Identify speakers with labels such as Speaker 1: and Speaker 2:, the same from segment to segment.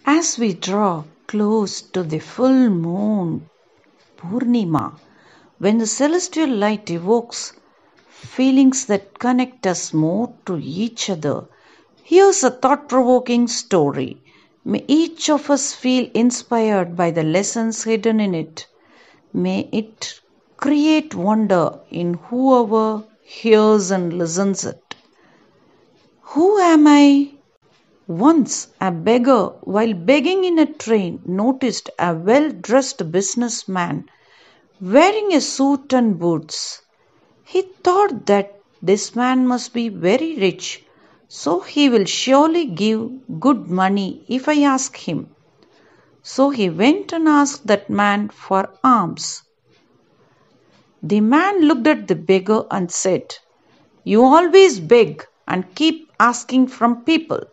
Speaker 1: As we draw close to the full moon Purnima, when the celestial light evokes feelings that connect us more to each other, here's a thought provoking story. May each of us feel inspired by the lessons hidden in it. May it create wonder in whoever hears and listens it. Who am I? Once a beggar, while begging in a train, noticed a well dressed businessman wearing a suit and boots. He thought that this man must be very rich, so he will surely give good money if I ask him. So he went and asked that man for alms. The man looked at the beggar and said, "You always beg and keep asking from people.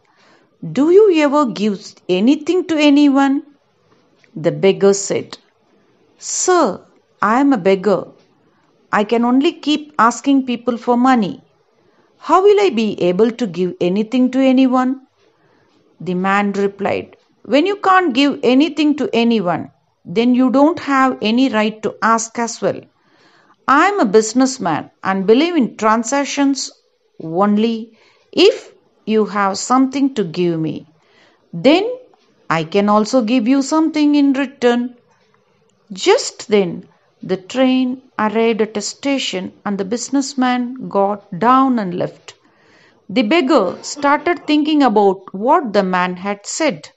Speaker 1: Do you ever give anything to anyone?" The beggar said, "Sir, I am a beggar. I can only keep asking people for money. How will I be able to give anything to anyone?" The man replied, "When you can't give anything to anyone, then you don't have any right to ask as well. I am a businessman and believe in transactions only if you have something to give me. Then I can also give you something in return." Just then, the train arrived at a station and the businessman got down and left. The beggar started thinking about what the man had said.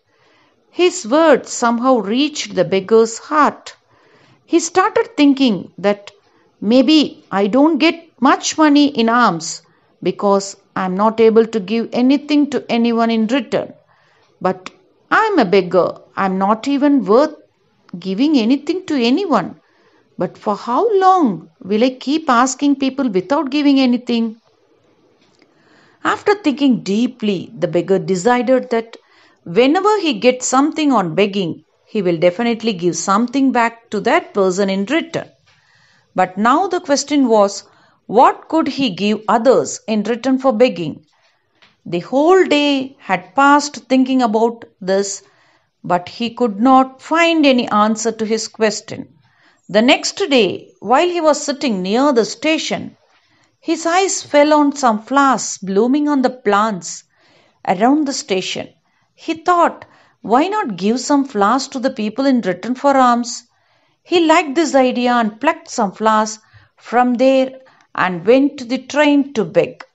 Speaker 1: His words somehow reached the beggar's heart. He started thinking that maybe I don't get much money in alms because I am not able to give anything to anyone in return. But I am a beggar. I am not even worth giving anything to anyone. But for how long will I keep asking people without giving anything? After thinking deeply, the beggar decided that whenever he gets something on begging, he will definitely give something back to that person in return. But now the question was, what could he give others in return for begging? The whole day had passed thinking about this, but he could not find any answer to his question. The next day, while he was sitting near the station, his eyes fell on some flowers blooming on the plants around the station. He thought, why not give some flowers to the people in return for alms? He liked this idea and plucked some flowers from there and went to the train to beg.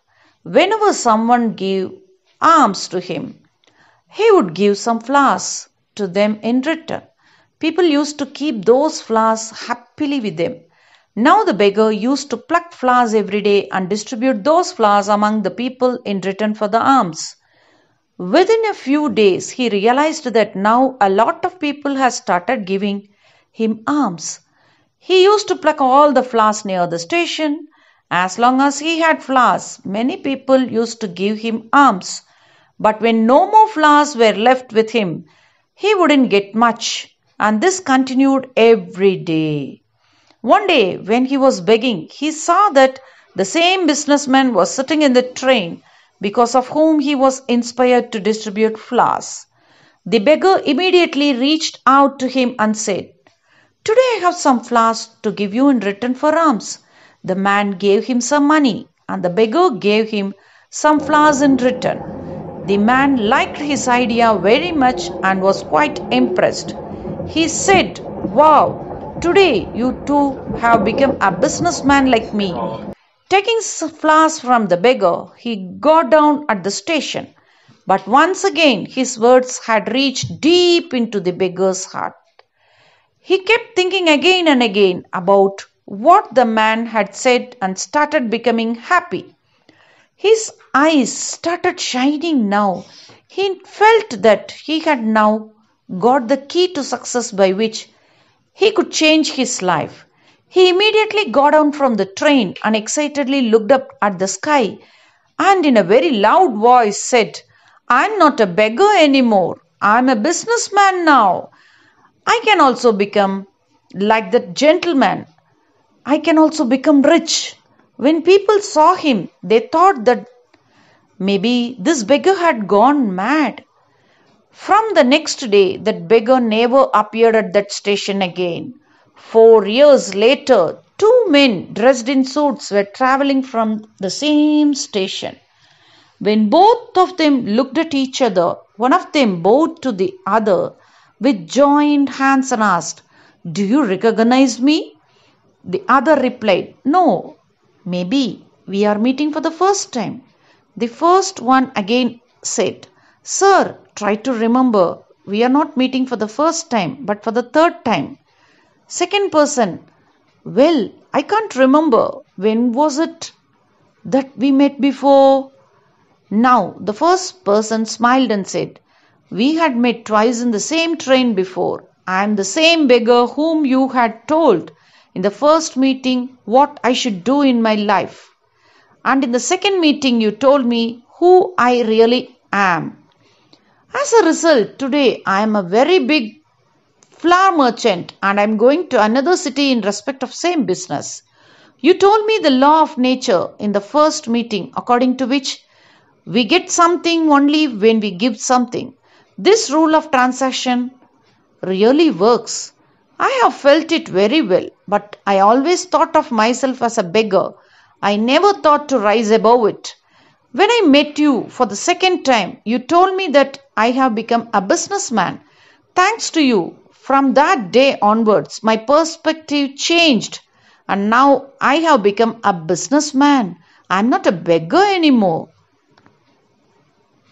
Speaker 1: Whenever someone gave alms to him, he would give some flowers to them in return. People used to keep those flowers happily with them. Now the beggar used to pluck flowers every day and distribute those flowers among the people in return for the alms. Within a few days, he realized that now a lot of people had started giving him alms. He used to pluck all the flowers near the station. As long as he had flowers, many people used to give him alms. But when no more flowers were left with him, he wouldn't get much. And this continued every day. One day, when he was begging, he saw that the same businessman was sitting in the train because of whom he was inspired to distribute flowers. The beggar immediately reached out to him and said, "Today I have some flowers to give you in return for alms." The man gave him some money and the beggar gave him some flowers in return. The man liked his idea very much and was quite impressed. He said, "Wow, today you too have become a businessman like me." Taking flowers from the beggar, he got down at the station. But once again, his words had reached deep into the beggar's heart. He kept thinking again and again about what the man had said and started becoming happy. His eyes started shining now. He felt that he had now got the key to success by which he could change his life. He immediately got down from the train and excitedly looked up at the sky and in a very loud voice said, "I'm not a beggar anymore. I'm a businessman now. I can also become like that gentleman. I can also become rich." When people saw him, they thought that maybe this beggar had gone mad. From the next day, that beggar never appeared at that station again. 4 years later, two men dressed in suits were traveling from the same station. When both of them looked at each other, one of them bowed to the other with joined hands and asked, "Do you recognize me?" The other replied, "No, maybe we are meeting for the first time." The first one again said, "Sir, try to remember. We are not meeting for the first time, but for the third time." Second person, "Well, I can't remember. When was it that we met before?" Now the first person smiled and said, "We had met twice in the same train before. I am the same beggar whom you had told in the first meeting what I should do in my life. And in the second meeting you told me who I really am. As a result, today I am a very big flower merchant and I am going to another city in respect of same business. You told me the law of nature in the first meeting, according to which we get something only when we give something. This rule of transaction really works. I have felt it very well, but I always thought of myself as a beggar. I never thought to rise above it. When I met you for the second time, you told me that I have become a businessman. Thanks to you, from that day onwards, my perspective changed, and now I have become a businessman. I am not a beggar anymore."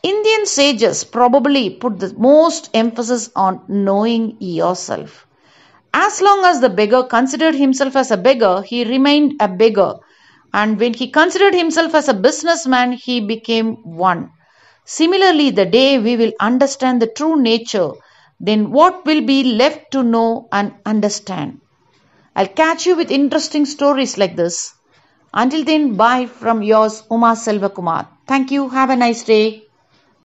Speaker 1: Indian sages probably put the most emphasis on knowing yourself. As long as the beggar considered himself as a beggar, he remained a beggar. And when he considered himself as a businessman, he became one. Similarly, the day we will understand the true nature, then what will be left to know and understand? I'll catch you with interesting stories like this. Until then, bye from yours, Uma Selvakumar. Thank you. Have a nice day.